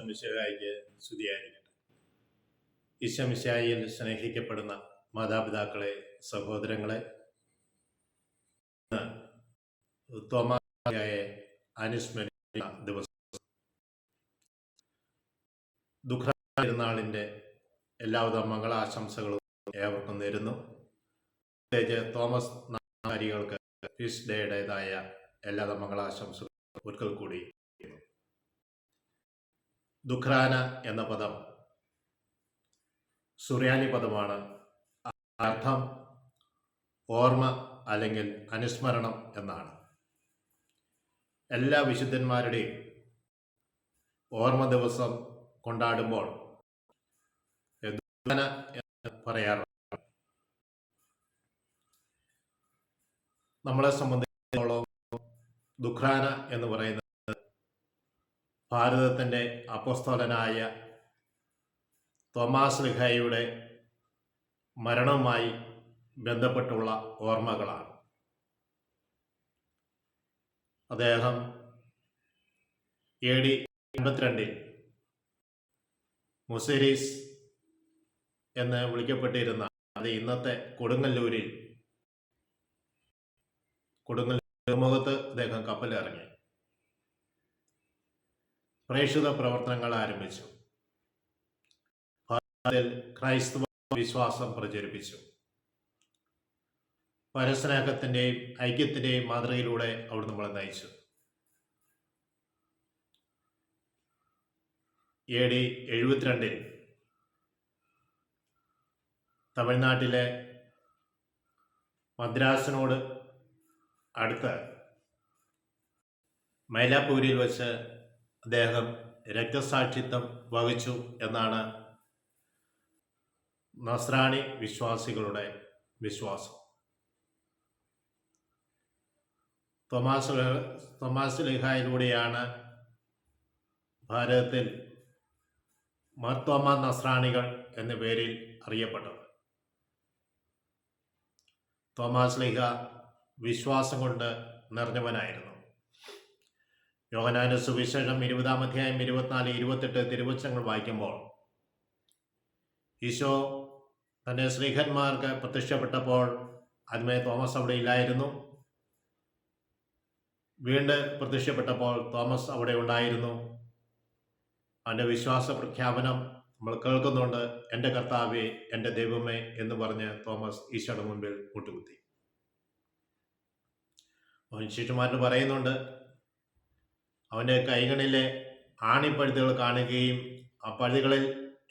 ഈശോമിശിഹായിക്ക് സ്തുതിയായിരിക്കട്ടെ. ഈശോമിശിഹായിൽ സ്നേഹിക്കപ്പെടുന്ന മാതാപിതാക്കളെ, സഹോദരങ്ങളെ, തോമായെ അനുസ്മരിക്കുന്ന ദിവസം ദുഃഖനാളിൻ്റെ എല്ലാവിധ മംഗളാശംസകളും ഏവർക്കും നേരുന്നു. പ്രത്യേകിച്ച് തോമസ് നാരികൾക്ക് ഫീസ്റ്റ് ഡേയുടേതായ എല്ലാവിധ മംഗളാശംസകളും ഒരിക്കൽ കൂടി. ദുഃഖ്രാന എന്ന പദം സുറിയാനി പദമാണ്. അർത്ഥം ഓർമ്മ അല്ലെങ്കിൽ അനുസ്മരണം എന്നാണ്. എല്ലാ വിശുദ്ധന്മാരുടെയും ഓർമ്മ ദിവസം കൊണ്ടാടുമ്പോൾ ദുഃഖ്രാന എന്ന് പറയാറുണ്ട്. നമ്മളെ സംബന്ധിച്ചിടത്തോളം ദുഃഖ്രാന എന്ന് പറയുന്നത് ഭാരതത്തിൻ്റെ അപ്പോസ്തലനായ തോമാസ് ശ്ലീഹായുടെ മരണവുമായി ബന്ധപ്പെട്ടുള്ള ഓർമ്മകളാണ്. അദ്ദേഹം AD 52 മുസേരീസ് എന്ന് വിളിക്കപ്പെട്ടിരുന്ന അത് ഇന്നത്തെ കൊടുങ്ങല്ലൂരിൽ തുറമുഖത്ത് അദ്ദേഹം കപ്പലിറങ്ങി പ്രേക്ഷിത പ്രവർത്തനങ്ങൾ ആരംഭിച്ചു. ഭാരതത്തിൽ ക്രൈസ്തവ വിശ്വാസം പ്രചരിപ്പിച്ചു. പരസ്നേഹത്തിൻ്റെയും ഐക്യത്തിൻ്റെയും മാതൃകയിലൂടെ അവിടെ നമ്മളെ നയിച്ചു. AD 72 തമിഴ്നാട്ടിലെ മദ്രാസിനോട് അടുത്ത് മൈലാപ്പൂരിൽ വച്ച് അദ്ദേഹം രക്തസാക്ഷിത്വം വഹിച്ചു എന്നാണ് നസ്രാണി വിശ്വാസികളുടെ വിശ്വാസം. തോമാസ് ശ്ലീഹായിലൂടെയാണ് ഭാരതത്തിൽ മാർത്തോമാ നസ്രാണികൾ എന്ന പേരിൽ അറിയപ്പെട്ടത്. തോമാസ് ശ്ലീഹ വിശ്വാസം കൊണ്ട് നിറഞ്ഞവനായിരുന്നു. യോഹന്നാന്റെ സുവിശേഷം 20-ാം അധ്യായം 24-28 തിരുവചനങ്ങൾ വായിക്കുമ്പോൾ ഈശോ തൻ്റെ ശ്ലീഹന്മാർക്ക് പ്രത്യക്ഷപ്പെട്ടപ്പോൾ ആദ്യമേ തോമസ് അവിടെ ഇല്ലായിരുന്നു. വീണ്ടും പ്രത്യക്ഷപ്പെട്ടപ്പോൾ തോമസ് അവിടെ ഉണ്ടായിരുന്നു. അവൻ്റെ വിശ്വാസ പ്രഖ്യാപനം നമ്മൾ കേൾക്കുന്നുണ്ട്. എൻ്റെ കർത്താവേ, എൻ്റെ ദൈവമേ എന്ന് പറഞ്ഞ് തോമസ് ഈശോയുടെ മുൻപിൽ മുട്ടുകുത്തി. അവൻ ശിഷ്യന്മാരോട് പറയുന്നുണ്ട്, അവൻ്റെ കൈകളിലെ ആണിപ്പഴുതുകൾ കാണുകയും ആ പഴുതുകളിൽ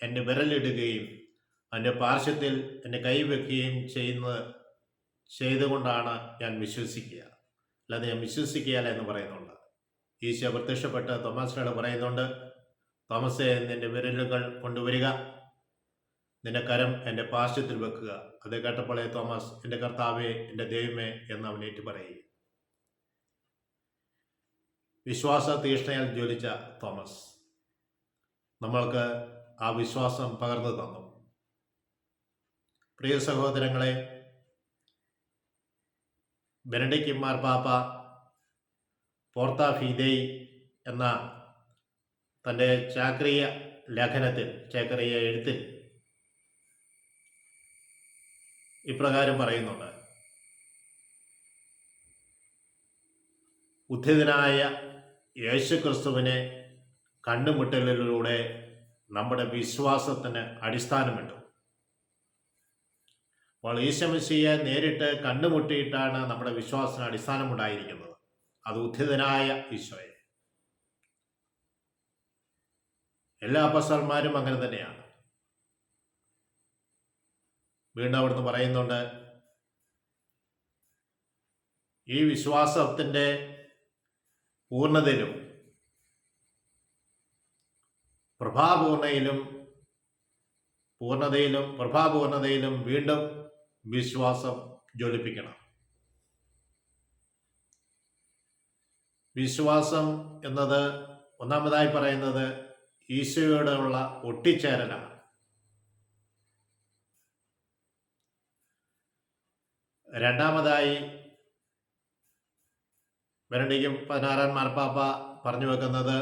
എൻ്റെ വിരലിടുകയും അവൻ്റെ പാർശ്വത്തിൽ എൻ്റെ കൈ വയ്ക്കുകയും ചെയ്തുകൊണ്ടാണ് ഞാൻ വിശ്വസിക്കുക, അല്ലാതെ ഞാൻ വിശ്വസിക്കുകയല്ല എന്ന് പറയുന്നുണ്ട്. ഈശോ പ്രത്യക്ഷപ്പെട്ട് തോമസിനോട് പറയുന്നുണ്ട്, തോമസേ, നിന്റെ വിരലുകൾ കൊണ്ടുവരിക, നിന്റെ കരം എൻ്റെ പാർശ്വത്തിൽ വെക്കുക. അത് കേട്ടപ്പോഴേ തോമസ് എൻ്റെ കർത്താവേ, എൻ്റെ ദൈവമേ എന്ന് അവൻ ഏറ്റു പറയുക. വിശ്വാസ തീഷ്ണയാൽ ജ്വലിച്ച തോമസ് നമ്മൾക്ക് ആ വിശ്വാസം പകർന്നു തന്നു. പ്രിയ സഹോദരങ്ങളെ, ബെനഡിക്റ്റ് മാർപ്പാപ്പ പോർത്ത ഫിദേയ് എന്ന തൻ്റെ ചാക്രിയ ലേഖനത്തിൽ, ചാക്രിയ എഴുത്തിൽ ഇപ്രകാരം പറയുന്നുണ്ട്: ഉദ്ധിതനായ യേശുക്രിസ്തുവിനെ കണ്ടുമുട്ടലിലൂടെ നമ്മുടെ വിശ്വാസത്തിന് അടിസ്ഥാനമുണ്ട്. അപ്പോൾ ഈശോമിശിഹായെ നേരിട്ട് കണ്ടുമുട്ടിയിട്ടാണ് നമ്മുടെ വിശ്വാസത്തിന് അടിസ്ഥാനമുണ്ടായിരിക്കുന്നത്. അത് ഉദ്ധിതനായ ഈശോയെ. എല്ലാ അപ്പോസ്തലന്മാരും അങ്ങനെ തന്നെയാണ്. വീണ്ടും അവിടുന്ന് പറയുന്നുണ്ട്, ഈ വിശ്വാസത്തിൻ്റെ പൂർണ്ണതയിലും പ്രഭാപൂർണതയിലും വീണ്ടും വിശ്വാസം ജ്വലിപ്പിക്കണം. വിശ്വാസം എന്നത് ഒന്നാമതായി പറയുന്നത് ഈശോയോടുള്ള ഒട്ടിച്ചേരലാണ്. രണ്ടാമതായി ബെനഡിക്റ്റ് 16 മാർപ്പാപ്പ പറഞ്ഞു വെക്കുന്നത്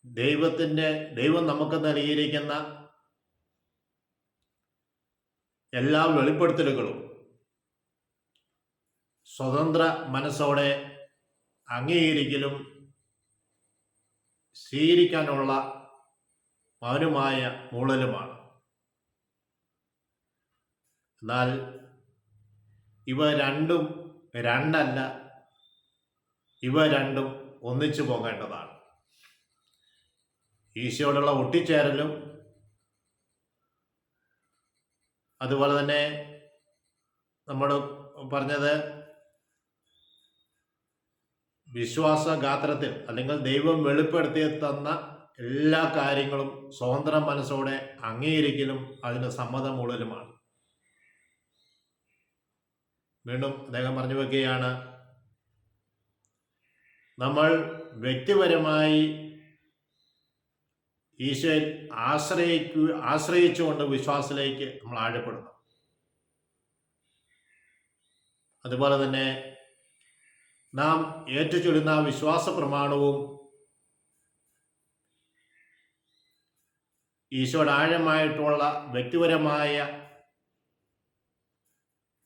ദൈവം നമുക്ക് നൽകിയിരിക്കുന്ന എല്ലാ വെളിപ്പെടുത്തലുകളും സ്വതന്ത്ര മനസ്സോടെ അംഗീകരിക്കലും സ്വീകരിക്കാനുള്ള മൗനമായ മൂളലുമാണ്. എന്നാൽ ഇവ രണ്ടും രണ്ടല്ല, ഇവ രണ്ടും ഒന്നിച്ചു പോകേണ്ടതാണ്. ഈശോയോടുള്ള ഒട്ടിച്ചേരലും അതുപോലെ തന്നെ നമ്മൾ പറഞ്ഞത് വിശ്വാസഗാത്രത്തിൽ അല്ലെങ്കിൽ ദൈവം വെളിപ്പെടുത്തി തന്ന എല്ലാ കാര്യങ്ങളും സ്വതന്ത്ര മനസ്സോടെ അംഗീകരിക്കലും അതിന് സമ്മതം മൂളലുമാണ്. വീണ്ടും അദ്ദേഹം പറഞ്ഞു വെക്കുകയാണ്, നമ്മൾ വ്യക്തിപരമായി ഈശോയിൽ ആശ്രയിച്ചുകൊണ്ട് വിശ്വാസത്തിലേക്ക് നമ്മൾ ആഴപ്പെടുന്നു. അതുപോലെ തന്നെ നാം ഏറ്റുചൊല്ലുന്ന വിശ്വാസ പ്രമാണവും ഈശോയുടെ ആഴമായിട്ടുള്ള വ്യക്തിപരമായ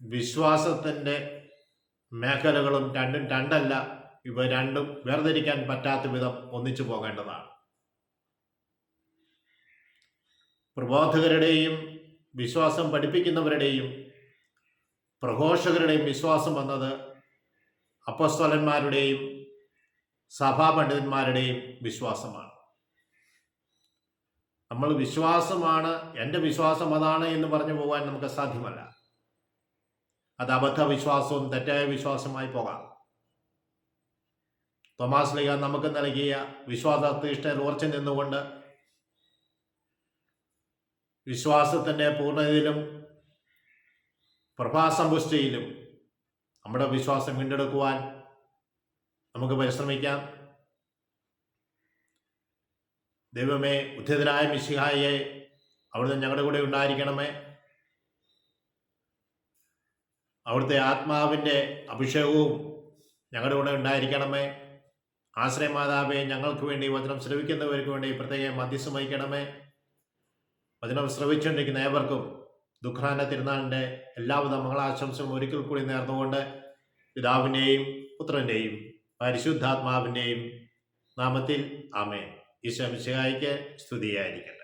വിശ്വാസത്തിൻ്റെ മേഖലകളും രണ്ടും രണ്ടല്ല, ഇവ രണ്ടും വേർതിരിക്കാൻ പറ്റാത്ത വിധം ഒന്നിച്ചു പോകേണ്ടതാണ്. പ്രബോധകരുടെയും വിശ്വാസം പഠിപ്പിക്കുന്നവരുടെയും പ്രഘോഷകരുടെയും വിശ്വാസം വന്നത് അപ്പോസ്തലന്മാരുടെയും സഭാപണ്ഡിതന്മാരുടെയും വിശ്വാസമാണ്. നമ്മൾ വിശ്വാസമാണ്, എൻ്റെ വിശ്വാസം അതാണ് എന്ന് പറഞ്ഞു പോകാൻ നമുക്ക് സാധ്യമല്ല. അത് അബദ്ധ വിശ്വാസവും തെറ്റായ വിശ്വാസമായി പോകാം. തോമാസ് ലീഗ നമുക്ക് നൽകിയ വിശ്വാസനിഷ്ഠയിൽ ഉറച്ചു നിന്നുകൊണ്ട് വിശ്വാസത്തിൻ്റെ പൂർണ്ണതയിലും പ്രഭാസമ്പുഷ്ടിയിലും നമ്മുടെ വിശ്വാസം വീണ്ടെടുക്കുവാൻ നമുക്ക് പരിശ്രമിക്കാം. ദൈവമേ, ഉദ്ധിതനായ മിശിഹായെ അവിടുന്ന് ഞങ്ങളുടെ കൂടെ ഉണ്ടായിരിക്കണമേ. അവിടുത്തെ ആത്മാവിൻ്റെ അഭിഷേകവും ഞങ്ങളുടെ കൂടെ ഉണ്ടായിരിക്കണമേ. ആശ്രയമാതാവേ, ഞങ്ങൾക്ക് വേണ്ടി വചനം ശ്രവിക്കുന്നവർക്ക് വേണ്ടി പ്രത്യേകം മധ്യസ്ഥം വഹിക്കണമേ. വചനം ശ്രവിച്ചുകൊണ്ടിരിക്കുന്ന ഏവർക്കും ദുഃഖാന തിരുനാളിൻ്റെ എല്ലാവിധ മംഗളാശംസകളും ഒരിക്കൽ കൂടി നേർന്നുകൊണ്ട് പിതാവിൻ്റെയും പുത്രൻ്റെയും പരിശുദ്ധാത്മാവിൻ്റെയും നാമത്തിൽ ആമേൻ. ഈശോ മിശിഹായ്ക്ക് സ്തുതിയായിരിക്കട്ടെ.